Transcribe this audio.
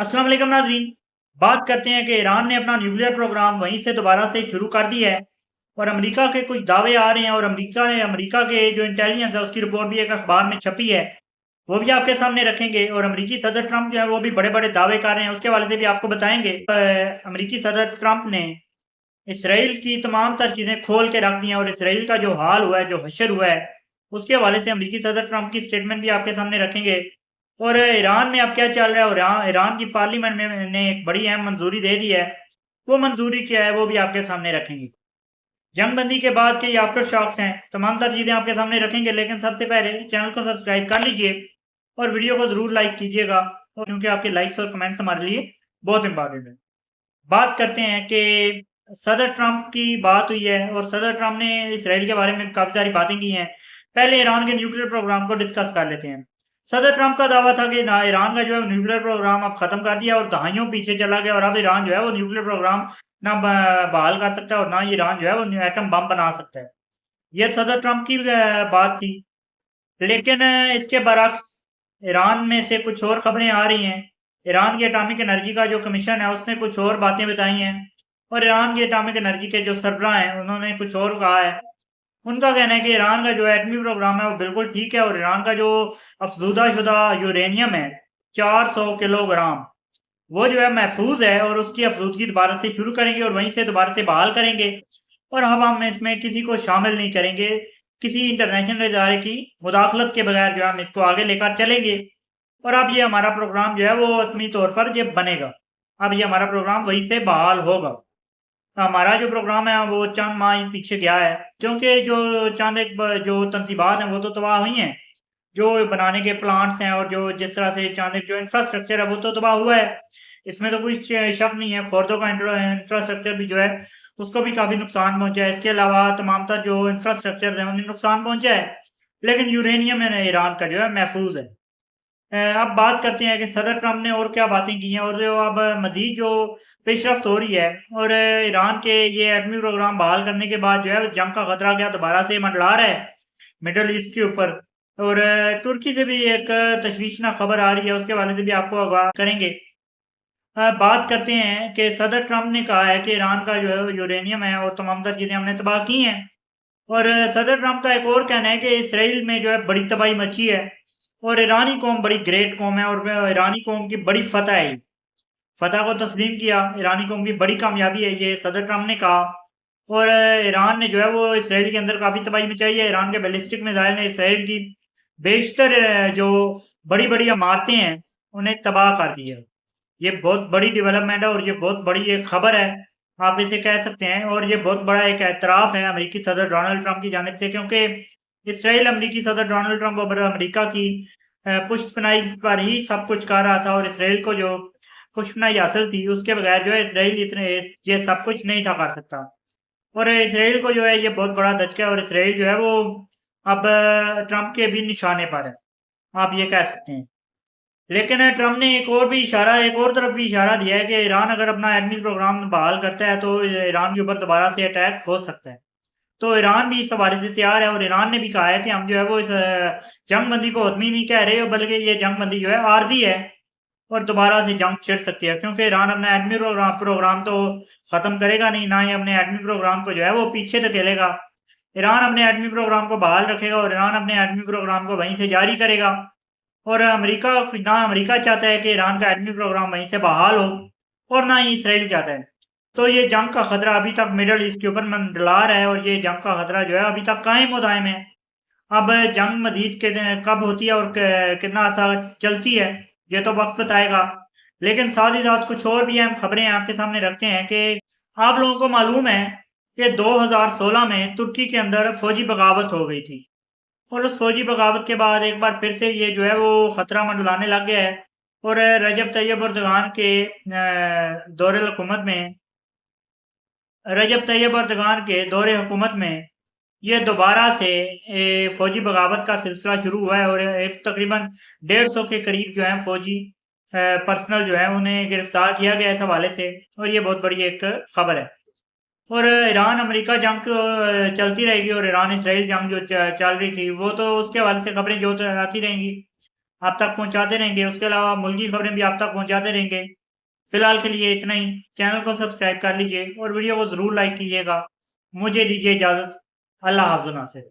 अस्सलाम वालेकुम नाज़रीन। बात करते हैं कि ईरान ने अपना न्यूक्लियर प्रोग्राम वहीं से दोबारा से शुरू कर दिया है और अमेरिका के कुछ दावे आ रहे हैं और अमेरिका के जो इंटेलिजेंस है उसकी रिपोर्ट भी एक अखबार में छपी है। वो भी आपके सामने रखेंगे और अमेरिकी सदर ट्रंप जो है वो भी बड़े-बड़े दावे कर रहे हैं, उसके हवाले से भी आपको बताएंगे। अमेरिकी सदर ट्रंप ने इसराइल की तमाम तर चीज़ें खोल के रख दी हैं और इसराइल का जो हाल हुआ है, जो हशर हुआ है, उसके हवाले से अमेरिकी सदर ट्रंप की स्टेटमेंट भी आपके सामने रखेंगे। और ईरान में अब क्या चल रहा है और ईरान की पार्लियामेंट में ने एक बड़ी अहम मंजूरी दे दी है। वो मंजूरी क्या है वो भी आपके सामने रखेंगे। जंगबंदी के बाद के ये आफ्टर शॉक्स हैं, तमाम तर चीज़ें आपके सामने रखेंगे, लेकिन सबसे पहले चैनल को सब्सक्राइब कर लीजिए और वीडियो को ज़रूर लाइक कीजिएगा, और क्योंकि आपके लाइक्स और कमेंट्स हमारे लिए बहुत इंपॉर्टेंट है। बात करते हैं कि सदर ट्रंप की बात हुई है और सदर ट्रंप ने इसराइल के बारे में काफ़ी सारी बातें की हैं। पहले ईरान के न्यूक्लियर प्रोग्राम को डिस्कस कर लेते हैं। सदर ट्रंप का दावा था कि ना ईरान का जो है न्यूक्लियर प्रोग्राम अब खत्म कर दिया और दहाइयों पीछे चला गया और अब ईरान जो है वो न्यूक्लियर प्रोग्राम ना बहाल कर सकता है और ना ईरान जो है वो एटम बम बना सकता है। यह सदर ट्रंप की बात थी। लेकिन इसके बरक्स ईरान में से कुछ और खबरें आ रही हैं। ईरान की एटॉमिक एनर्जी का जो कमीशन है उसने कुछ और बातें बताई हैं और ईरान की एटॉमिक एनर्जी के जो सरबराह हैं उन्होंने कुछ और कहा है। उनका कहना है कि ईरान का जो एटमी प्रोग्राम है वो बिल्कुल ठीक है और ईरान का जो अफजूदा शुदा यूरेनियम है 400 किलोग्राम, वो जो है महफूज है और उसकी अफजूदगी दोबारा से शुरू करेंगे और वहीं से दोबारा से बहाल करेंगे। और हम इसमें किसी को शामिल नहीं करेंगे, किसी इंटरनेशनल इदारे की मुदाखलत के बगैर जो है हम इसको आगे लेकर चलेंगे। और अब ये हमारा प्रोग्राम जो है वो हतमी तौर पर ये बनेगा। अब ये हमारा प्रोग्राम वहीं से बहाल होगा। हमारा जो प्रोग्राम है वो चंद माह ही पीछे गया है, क्योंकि जो चंद एक जो तनसीबात हैं वो तो तबाह हुई हैं, जो बनाने के प्लांट्स हैं और जो जिस तरह से चंद एक जो इंफ्रास्ट्रक्चर है वो तो तबाह हुआ है, इसमें तो कोई शक नहीं है। फोर्दो का इंफ्रास्ट्रक्चर भी जो है उसको भी काफी नुकसान पहुंचा है। इसके अलावा तमाम तर जो इंफ्रास्ट्रक्चर है उन्हें नुकसान पहुंचा है, लेकिन यूरेनियम है ईरान का जो है महफूज है। अब बात करते हैं कि सदर ट्रंप ने और क्या बातें की हैं और जो अब मजीद जो पेशरफ्त हो रही है और ईरान के ये एटमी प्रोग्राम बहाल करने के बाद जो है जंग का खतरा क्या दोबारा से मंडला रहा है मिडल ईस्ट के ऊपर। और तुर्की से भी एक तशवीशनाक खबर आ रही है, उसके बारे में भी आपको आगाह करेंगे। बात करते हैं कि सदर ट्रंप ने कहा है कि ईरान का जो है यूरेनियम है और तमाम तर चीजें हमने तबाह की हैं। और सदर ट्रंप का एक और कहना है कि इसराइल में जो है बड़ी तबाही मची है और ईरानी कौम बड़ी ग्रेट कौम है और ईरानी कौम की बड़ी फतह है। फतह को तस्लीम किया, ईरानी कौम की बड़ी कामयाबी है, ये सदर ट्रंप ने कहा। और ईरान ने जो है वो इसराइल के अंदर काफ़ी तबाही मचाई है। ईरान के बैलिस्टिक मिसाइल ने इसराइल की बेशतर जो बड़ी-बड़ी इमारतें हैं, उन्हें तबाह कर दिया। ये बहुत बड़ी डेवलपमेंट है और ये बहुत बड़ी एक खबर है, आप इसे कह सकते हैं। और ये बहुत बड़ा एक एतराफ़ है अमेरिकी सदर डोनाल्ड ट्रंप की जानिब से, क्योंकि इसराइल अमेरिकी सदर डोनाल्ड ट्रंप और अमेरिका की पुष्टपनाही पर ही सब कुछ कर रहा था और इसराइल को जो पुष्टपनाही हासिल थी उसके बगैर जो है इसराइल ये सब कुछ नहीं था कर सकता। और इसराइल को जो है ये बहुत बड़ा धचका है और इसराइल जो है वो अब ट्रंप के भी निशाने पर है, आप ये कह सकते हैं। लेकिन ट्रंप ने एक और तरफ भी इशारा दिया है कि ईरान अगर अपना एटमी प्रोग्राम बहाल करता है तो ईरान के ऊपर दोबारा से अटैक हो सकता है। तो ईरान भी इस हवाले से तैयार है और ईरान ने भी कहा है कि हम जो है वो इस जंगबंदी को हतमी नहीं कह रहे, बल्कि ये जंगबंदी जो है आर्जी है और दोबारा से जंग छिड़ सकती है, क्योंकि ईरान अपना एटमी प्रोग्राम तो खत्म करेगा नहीं, ना ही अपने एटमी प्रोग्राम को जो है वो पीछे धकेलेगा। ईरान अपने एटमी प्रोग्राम को बहाल रखेगा और ईरान अपने एटमी प्रोग्राम को वहीं से जारी करेगा। और अमेरिका चाहता है कि ईरान का एटमी प्रोग्राम वहीं से बहाल हो और ना ही इसराइल चाहता है। तो ये जंग का खतरा अभी तक मिडल ईस्ट के ऊपर मंडला रहा है और ये जंग का खतरा जो है अभी तक कायम और दायम है। अब जंग मजीद कब होती है और कितना अर्सा चलती है, ये तो वक्त बताएगा। लेकिन साथ ही साथ कुछ और भी अहम खबरें आपके सामने रखते हैं कि आप लोगों को मालूम है कि 2016 में तुर्की के अंदर फौजी बगावत हो गई थी और उस फौजी बगावत के बाद एक बार फिर से ये जो है वो खतरा मंडलाने लग गया है। और रजब तैयब अर्दगान के दौरे हुकूमत में रजब तैयब अर्दगान के दौरे हुकूमत में ये दोबारा से फौजी बगावत का सिलसिला शुरू हुआ है और एक तकरीबन 150 के करीब जो है फौजी पर्सनल जो है उन्हें गिरफ्तार किया गया इस हवाले से। और ये बहुत बड़ी एक खबर है। और ईरान अमेरिका जंग तो चलती रहेगी और ईरान इसराइल जंग जो चल रही थी वो तो उसके हवाले से खबरें जो आती रहेंगी। आप तक पहुंचाते रहेंगे। उसके अलावा मुल्की खबरें भी आप तक पहुंचाते रहेंगे। फिलहाल के लिए इतना ही। चैनल को सब्सक्राइब कर लीजिए और वीडियो को ज़रूर लाइक कीजिएगा। मुझे दीजिए इजाज़त। अल्लाह हाफ़िज़ नासिर।